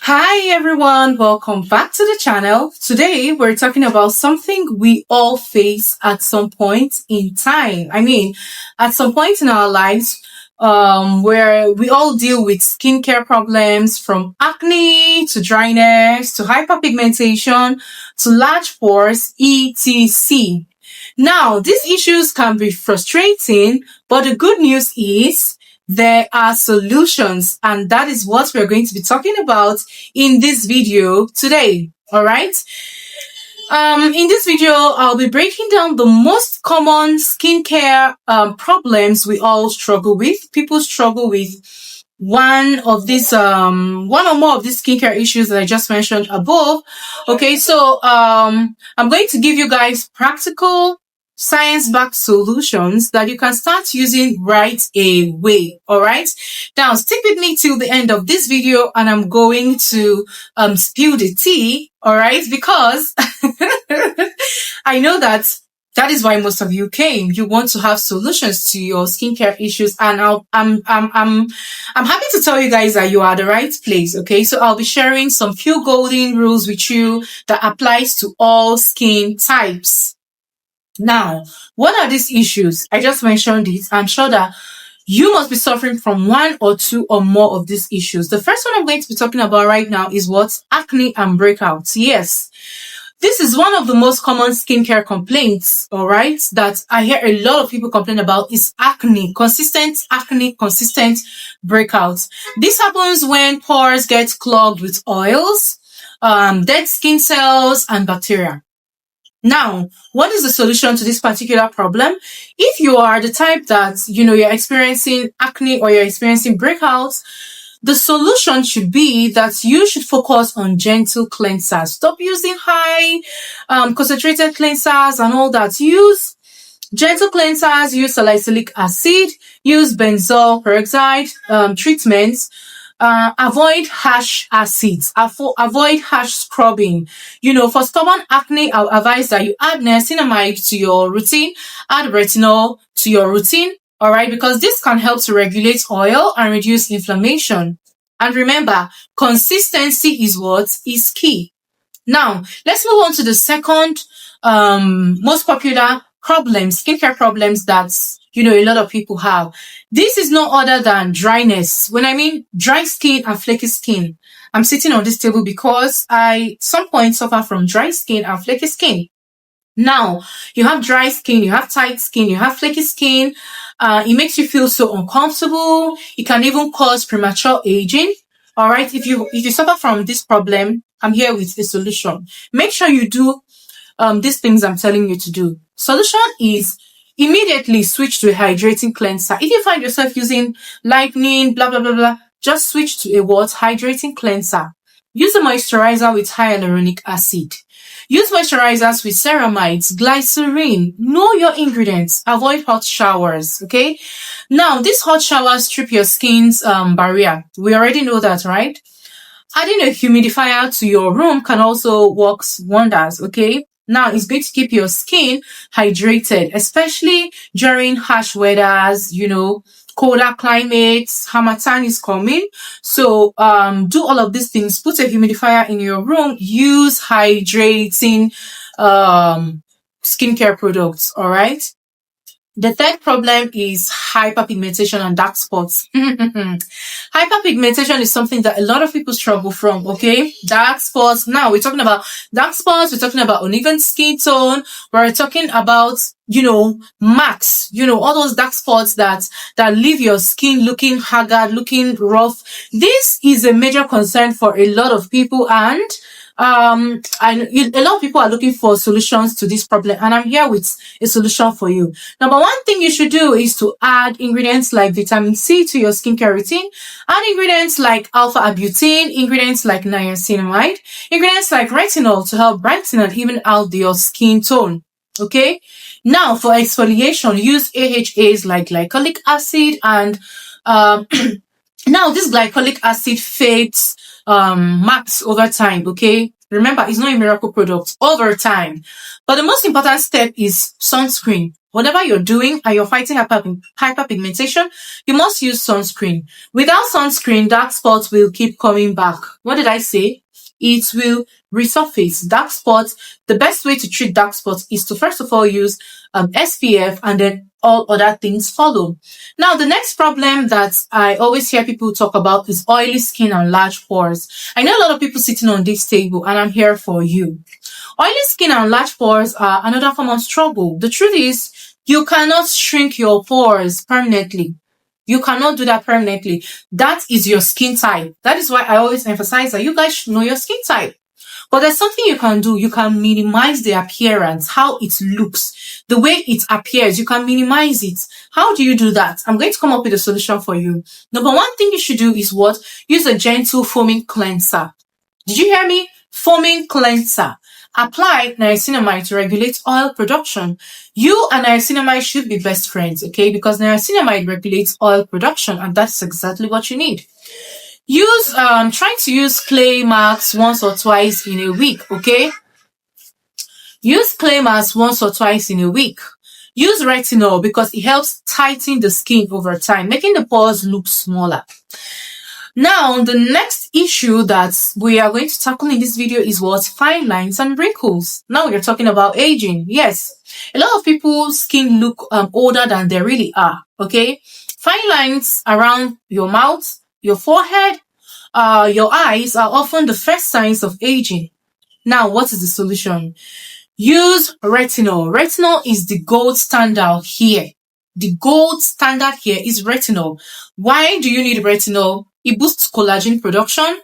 Hi everyone, welcome back to the channel. Today we're talking about something we all face at some point in time. At some point in our lives, where we all deal with skincare problems from acne to dryness to hyperpigmentation to large pores, etc. Now, these issues can be frustrating, but the good news is there are solutions, and that is what we're going to be talking about in this video today. All right. In this video, I'll be breaking down the most common skincare problems we all struggle with. People struggle with one or more of these skincare issues that I just mentioned above. Okay, so I'm going to give you guys practical science-backed solutions that you can start using right away. All right. Now stick with me till the end of this video, and I'm going to spill the tea. All right, because I know that is why most of you came. You want to have solutions to your skincare issues, and I'm happy to tell you guys that you are the right place. Okay, so I'll be sharing some few golden rules with you that applies to all skin types. Now, what are these issues? I just mentioned it. I'm sure that you must be suffering from one or two or more of these issues. The first one I'm going to be talking about right now is what? Acne and breakouts. Yes. This is one of the most common skincare complaints, all right, that I hear a lot of people complain about is consistent breakouts. This happens when pores get clogged with oils, dead skin cells, and bacteria. Now, what is the solution to this particular problem? If you are the type that, you're experiencing acne or you're experiencing breakouts, the solution should be that you should focus on gentle cleansers. Stop using high concentrated cleansers and all that. Use gentle cleansers, use salicylic acid, use benzoyl peroxide treatments. Avoid harsh acids, avoid harsh scrubbing. For stubborn acne, I'll advise that you add niacinamide to your routine, add retinol to your routine, all right, because this can help to regulate oil and reduce inflammation. And remember, consistency is key. Now, let's move on to the second most popular skincare problems that a lot of people have. This is no other than dryness. When I mean dry skin and flaky skin, I'm sitting on this table because I at some point suffer from dry skin and flaky skin. Now, you have dry skin, you have tight skin, you have flaky skin. It makes you feel so uncomfortable. It can even cause premature aging. All right. If you suffer from this problem, I'm here with a solution. Make sure you do these things I'm telling you to do. Solution is immediately switch to a hydrating cleanser. If you find yourself using lightning, blah, blah, blah, blah, just switch to a hydrating cleanser. Use a moisturizer with hyaluronic acid. Use moisturizers with ceramides, glycerin. Know your ingredients. Avoid hot showers, okay? Now, these hot showers strip your skin's barrier. We already know that, right? Adding a humidifier to your room can also work wonders, okay? Now, it's going to keep your skin hydrated, especially during harsh weathers, colder climates. Harmattan is coming. So, do all of these things. Put a humidifier in your room. Use hydrating skincare products, all right? The third problem is hyperpigmentation and dark spots. Hyperpigmentation is something that a lot of people struggle from, okay? Dark spots. Now, we're talking about dark spots. We're talking about uneven skin tone. We're talking about, marks, all those dark spots that leave your skin looking haggard, looking rough. This is a major concern for a lot of people, and a lot of people are looking for solutions to this problem, and I'm here with a solution for you. Number one thing you should do is to add ingredients like vitamin C to your skincare routine. Add ingredients like alpha-arbutin, ingredients like niacinamide, ingredients like retinol to help brighten and even out your skin tone. Okay. Now, for exfoliation, use AHAs like glycolic acid, and now this glycolic acid fades marks over time, okay? Remember, it's not a miracle product over time. But the most important step is sunscreen. whatever you're doing and you're fighting hyperpigmentation, you must use sunscreen. Without sunscreen, dark spots will keep coming back. What did I say? It will resurface. Dark spots, the best way to treat dark spots is to first of all use SPF, and then all other things follow. Now, the next problem that I always hear people talk about is oily skin and large pores. I know a lot of people sitting on this table, and I'm here for you. Oily skin and large pores are another form of struggle. The truth is, you cannot shrink your pores permanently. You cannot do that permanently. That is your skin type. That is why I always emphasize that you guys should know your skin type. But there's something you can do. You can minimize the appearance, how it looks, the way it appears. You can minimize it. How do you do that? I'm going to come up with a solution for you. Number one thing you should do is what? Use a gentle foaming cleanser. Did you hear me? Foaming cleanser. Apply niacinamide to regulate oil production. You and niacinamide should be best friends, okay? Because niacinamide regulates oil production, and that's exactly what you need. Try to use clay masks once or twice in a week, okay? Use clay masks once or twice in a week. Use retinol because it helps tighten the skin over time, making the pores look smaller. Now, the next issue that we are going to tackle in this video is what? Fine lines and wrinkles. Now we're talking about aging. Yes, a lot of people's skin look older than they really are, okay? Fine lines around your mouth, your forehead, your eyes are often the first signs of aging. Now, what is the solution? Use retinol. Retinol is the gold standard here. The gold standard here is retinol. Why do you need retinol? It boosts collagen production,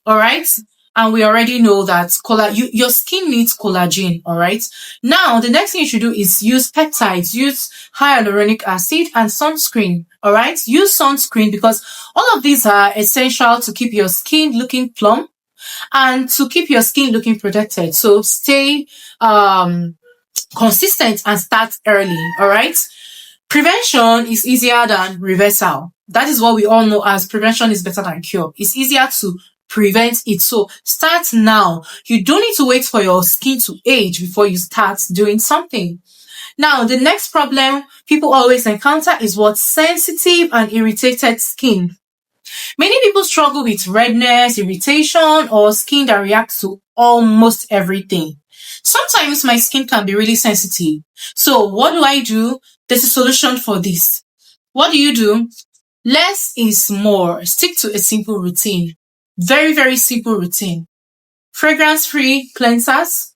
all right? And we already know that your skin needs collagen, all right? Now, the next thing you should do is use peptides, use hyaluronic acid and sunscreen, all right? Use sunscreen because all of these are essential to keep your skin looking plump and to keep your skin looking protected. So stay consistent and start early, all right? Prevention is easier than reversal. That is what we all know as prevention is better than cure. It's easier to prevent it. So start now. You don't need to wait for your skin to age before you start doing something. Now, the next problem people always encounter is what? Sensitive and irritated skin. Many people struggle with redness, irritation, or skin that reacts to almost everything. Sometimes my skin can be really sensitive. So what do? There's a solution for this. What do? Less is more. Stick to a simple routine. Very, very simple routine. Fragrance-free cleansers.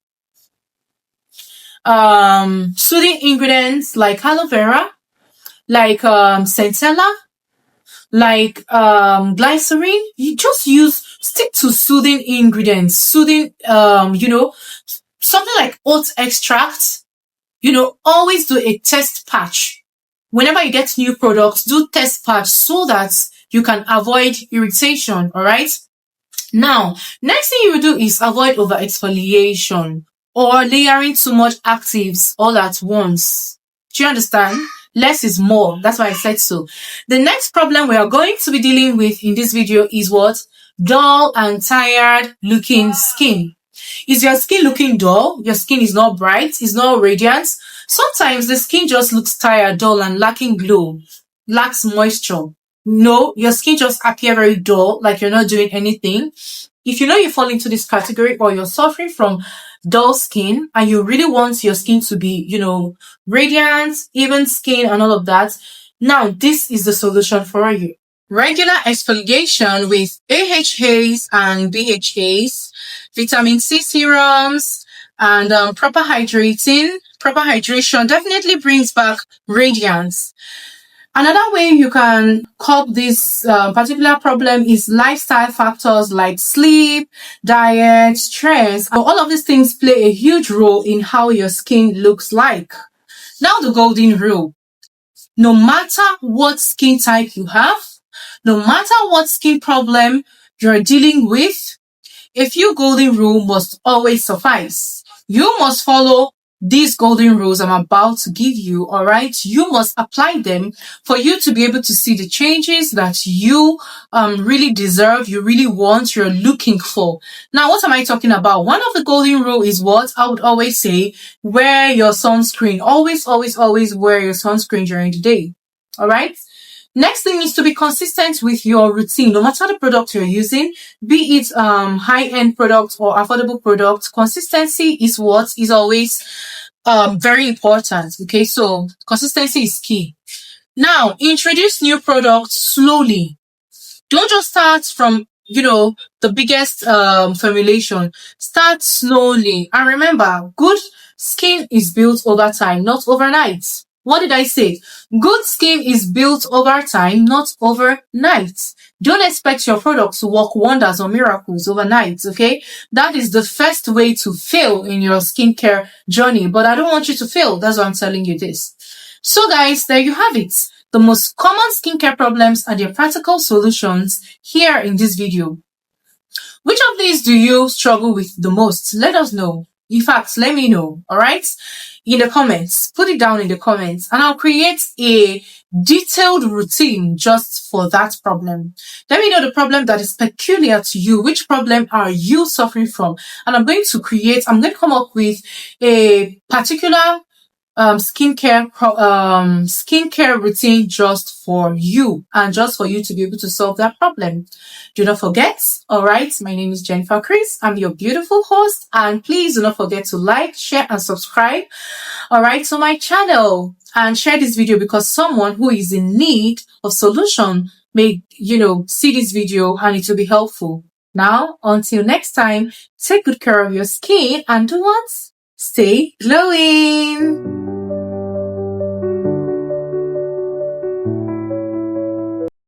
Soothing ingredients like aloe vera, like centella, like glycerin. You just stick to soothing ingredients. Soothing, something like oat extract. Always do a test patch. Whenever you get new products, do test patch so that you can avoid irritation, all right? Now, next thing you will do is avoid over exfoliation or layering too much actives all at once. Do you understand? Less is more. That's why I said so. The next problem we are going to be dealing with in this video is what? Dull and tired looking skin. Is your skin looking dull? Your skin is not bright, it's not radiant. Sometimes the skin just looks tired, dull, and lacking glow, lacks moisture. No, your skin just appears very dull, like you're not doing anything. If you know you fall into this category or you're suffering from dull skin and you really want your skin to be, radiant, even skin and all of that, now this is the solution for you. Regular exfoliation with AHAs and BHAs, vitamin C serums, and proper hydration definitely brings back radiance. Another way you can cope this particular problem is lifestyle factors like sleep, diet, stress. All of these things play a huge role in how your skin looks like. Now, the golden rule. No matter what skin type you have, no matter what skin problem you're dealing with, a few golden rule must always suffice. You must follow these golden rules I'm about to give you, all right, you must apply them for you to be able to see the changes that you really deserve, you really want, you're looking for. Now, what am I talking about? One of the golden rule is what I would always say: wear your sunscreen. Always, always, always wear your sunscreen during the day. All right. Next thing is to be consistent with your routine. No matter the product you're using, be it high-end product or affordable product, consistency is what is always very important. Okay, so consistency is key. Now, introduce new products slowly. Don't just start from the biggest formulation. Start slowly, and remember, good skin is built over time, not overnight. What did I say? Good skin is built over time, not overnight. Don't expect your product to work wonders or miracles overnight, okay? That is the first way to fail in your skincare journey, but I don't want you to fail. That's why I'm telling you this. So guys, there you have it. The most common skincare problems and their practical solutions here in this video. Which of these do you struggle with the most? Let us know. In fact, let me know, all right? In the comments. Put it down in the comments, and I'll create a detailed routine just for that problem. Let me know the problem that is peculiar to you. Which problem are you suffering from? And I'm going to come up with a particular skincare routine just for you, and just for you to be able to solve that problem. Do not forget, all right, my name is Jennifer Chris. I'm your beautiful host, and please do not forget to like, share, and subscribe, all right, to my channel, and share this video because someone who is in need of solution may see this video and it will be helpful. Now, until next time, take good care of your skin and do what? Stay glowing.